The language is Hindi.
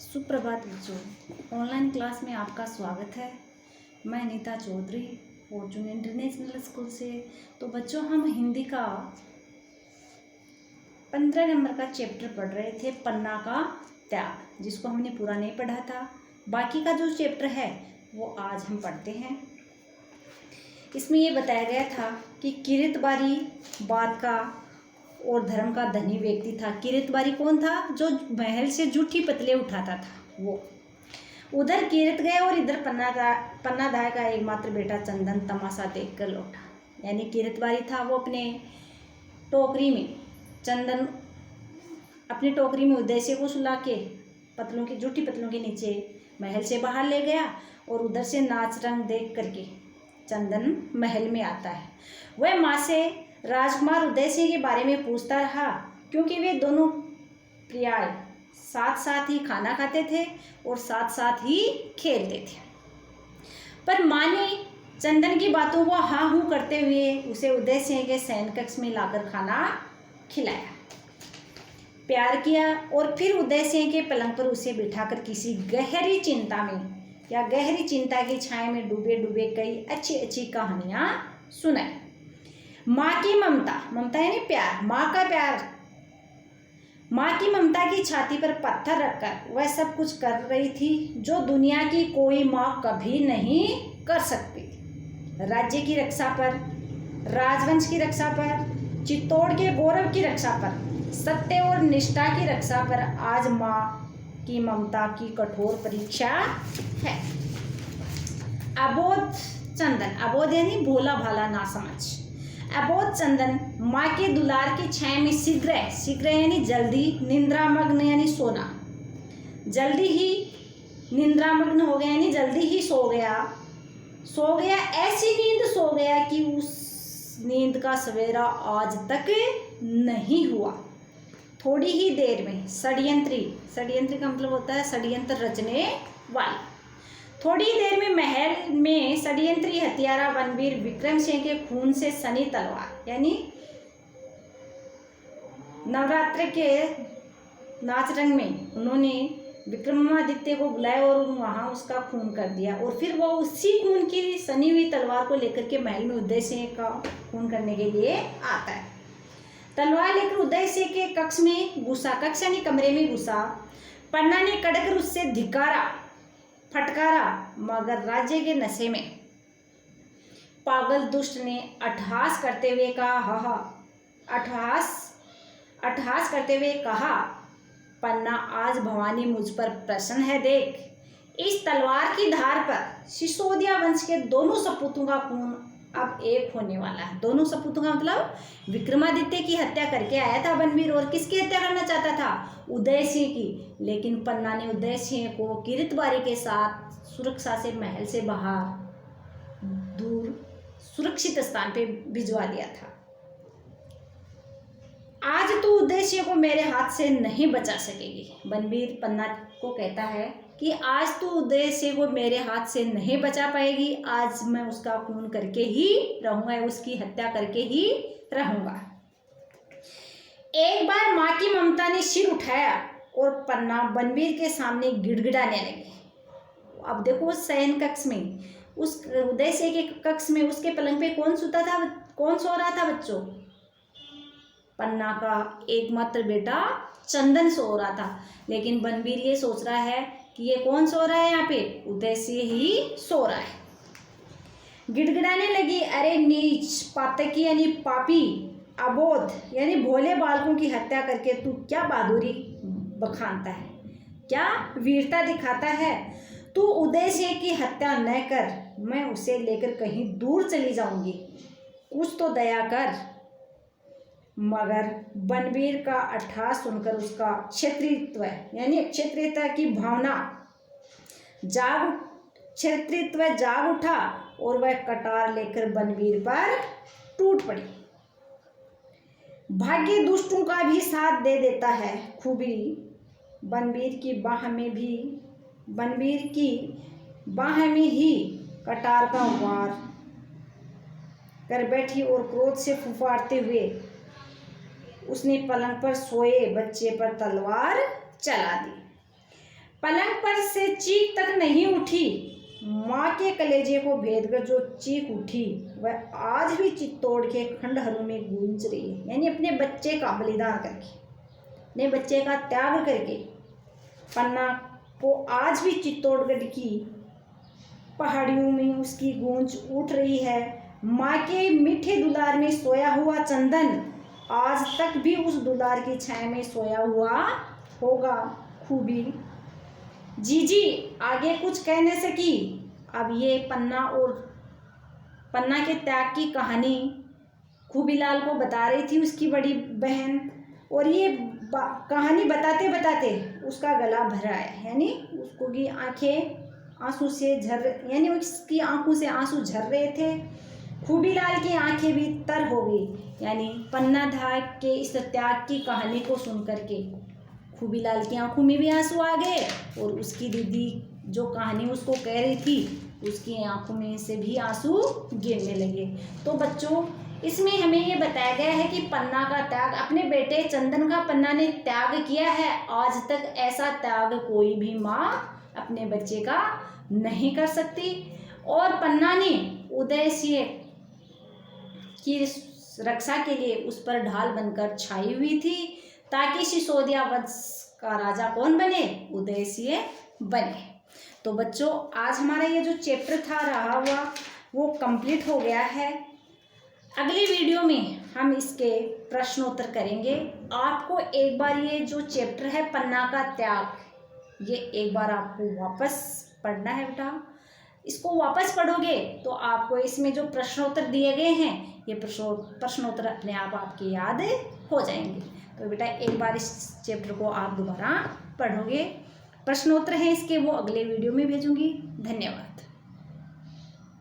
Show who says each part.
Speaker 1: सुप्रभात बच्चों, ऑनलाइन क्लास में आपका स्वागत है। मैं Nita Chaudhary fortune international school से। तो बच्चों, हम हिंदी का 15 नंबर का चैप्टर पढ़ रहे थे, पन्ना का त्याग, जिसको हमने पूरा नहीं पढ़ा था। बाकी का जो चैप्टर है वो आज हम पढ़ते हैं। इसमें ये बताया गया था कि किरतबारी बात का और धर्म का धनी व्यक्ति था। किरतबारी कौन था? जो महल से जूठी पतले उठाता था वो। उधर किरत गए और इधर पन्नादाय का एकमात्र बेटा चंदन तमाशा देखकर लौटा। यानी किरतबारी था, वो अपने टोकरी में चंदन अपनी टोकरी में उद्देश्य को सुला के पतलों की जूठी पतलों के नीचे महल से बाहर ले गया और उधर से नाच रंग देख करके चंदन महल में आता है। वह माँ से राजकुमार उदय सिंह के बारे में पूछता रहा, क्योंकि वे दोनों प्रियाय साथ साथ ही खाना खाते थे और साथ साथ ही खेलते थे। पर माँ ने चंदन की बातों को हाँ हूँ करते हुए उसे उदय सिंह के शयन कक्ष में लाकर खाना खिलाया, प्यार किया और फिर उदय सिंह के पलंग पर उसे बिठाकर किसी गहरी चिंता में या गहरी चिंता की छाया में डूबे डूबे कई अच्छी अच्छी कहानियाँ सुनाई। माँ की ममता, ममता यानी प्यार, माँ का प्यार, माँ की ममता की छाती पर पत्थर रखकर वह सब कुछ कर रही थी जो दुनिया की कोई माँ कभी नहीं कर सकती। राज्य की रक्षा पर, राजवंश की रक्षा पर, चित्तौड़ के गौरव की रक्षा पर, सत्य और निष्ठा की रक्षा पर आज माँ की ममता की कठोर परीक्षा है। अबोध चंदन, अबोध यानी भोला भाला ना समझ, अबोध चंदन माँ के दुलार की छाया में शीघ्र, शीघ्र यानी जल्दी, निंद्रामग्न यानी सोना, जल्दी ही निंद्रामग्न हो गया यानी जल्दी ही सो गया, ऐसी नींद सो गया कि उस नींद का सवेरा आज तक नहीं हुआ। थोड़ी ही देर में षड्यंत्री, षड्यंत्री का मतलब होता है षड्यंत्र रचने वाला, थोड़ी देर में महल में षड्यंत्री हत्यारा बनवीर विक्रम सिंह के खून से सनी तलवार, यानी नवरात्र के नाच रंग में उन्होंने विक्रमादित्य को बुलाया और वहां उसका खून कर दिया और फिर वो उसी खून की सनी हुई तलवार को लेकर के महल में उदय सिंह का खून करने के लिए आता है। तलवार लेकर उदय सिंह के कक्ष में घुसा, कक्ष यानी कमरे में घुसा। पन्ना ने कड़कर उससे धिक्कारा, फटकारा, मगर राज्य के नशे में पागल दुष्ट ने अट्टहास करते हुए कहा, अट्टहास करते हुए कहा, पन्ना आज भवानी मुझ पर प्रसन्न है। देख, इस तलवार की धार पर सिसोदिया वंश के दोनों सपूतों का खून अब एक होने वाला है। दोनों सपूतों का मतलब विक्रमादित्य की हत्या करके आया था बनवीर, और किसकी हत्या करना चाहता था? उदय सिंह की। लेकिन पन्ना ने उदय सिंह को किरतबारी के साथ सुरक्षा से महल से बाहर दूर सुरक्षित स्थान पे भिजवा दिया था। आज तू उदय सिंह को मेरे हाथ से नहीं बचा सकेगी। बनवीर पन्ना को कहता है कि आज तू उदय सिंह को मेरे हाथ से नहीं बचा पाएगी। आज मैं उसका खून करके ही रहूंगा, उसकी हत्या करके ही रहूंगा। एक बार माँ की ममता ने सिर उठाया और पन्ना बनवीर के सामने गिड़गिड़ाने लगी। अब देखो, उस शयन कक्ष में, उस उदय सिंह के कक्ष में उसके पलंग पे कौन सोता था, कौन सो रहा था बच्चों? पन्ना का एकमात्र बेटा चंदन सो रहा था। लेकिन बनवीर ये सोच रहा है कि ये कौन सो रहा है यहाँ पे? उदय सिंह ही सो रहा है। गिड़गिड़ाने लगी, अरे नीच, पातकी यानी पापी, अबोध यानी भोले बालकों की हत्या करके तू क्या बहादुरी बखानता है, क्या वीरता दिखाता है? तू उदय सिंह की हत्या न कर, मैं उसे लेकर कहीं दूर चली जाऊंगी, कुछ तो दया कर। मगर बनवीर का अट्टहास सुनकर उसका क्षत्रियत्व यानी क्षत्रियता की भावना जाग उठा और वह कटार लेकर बनवीर पर टूट पड़ी। भाग्य दुष्टों का भी साथ दे देता है खूबी। बनवीर की बाह में ही कटार का वार कर बैठी और क्रोध से फुफारते हुए उसने पलंग पर सोए बच्चे पर तलवार चला दी। पलंग पर से चीख तक नहीं उठी, माँ के कलेजे को भेद कर जो चीख उठी वह आज भी चित्तौड़ के खंडहरों में गूंज रही है। यानी अपने बच्चे का बलिदान करके, अपने बच्चे का त्याग करके पन्ना को आज भी चित्तौड़गढ़ की पहाड़ियों में उसकी गूंज उठ रही है। माँ के मीठे दुलार में सोया हुआ चंदन आज तक भी उस दुलार की छाया में सोया हुआ होगा। खूबी जीजी आगे कुछ कह नहीं सकी। अब ये पन्ना और पन्ना के त्याग की कहानी खूबीलाल को बता रही थी उसकी बड़ी बहन, और ये कहानी बताते बताते उसका गला भर आया, यानी उसको की आंखें आंसू से यानी उसकी आंखों से आंसू झर रहे थे। खूबीलाल की आंखें भी तर हो गई, यानी पन्ना धा के इस त्याग की कहानी को सुन करके खूबीलाल की आंखों में भी आंसू आ गए, और उसकी दीदी जो कहानी उसको कह रही थी उसकी आंखों में से भी आंसू गिरने लगे। तो बच्चों, इसमें हमें ये बताया गया है कि पन्ना का त्याग, अपने बेटे चंदन का पन्ना ने त्याग किया है। आज तक ऐसा त्याग कोई भी माँ अपने बच्चे का नहीं कर सकती। और पन्ना ने उदय सिंह की रक्षा के लिए उस पर ढाल बनकर छाई हुई थी, ताकि सिसोदिया वंश का राजा कौन बने? उदय सिंह बने। तो बच्चों, आज हमारा ये जो चैप्टर था रहा हुआ वो कंप्लीट हो गया है। अगली वीडियो में हम इसके प्रश्नोत्तर करेंगे। आपको एक बार ये जो चैप्टर है पन्ना का त्याग, ये एक बार आपको वापस पढ़ना है बेटा। इसको वापस पढ़ोगे तो आपको इसमें जो प्रश्नोत्तर दिए गए हैं ये प्रश्नोत्तर अपने आप आपके याद हो जाएंगे। तो बेटा एक बार इस चैप्टर को आप दोबारा पढ़ोगे। प्रश्नोत्तर हैं इसके, वो अगले वीडियो में भेजूंगी। धन्यवाद।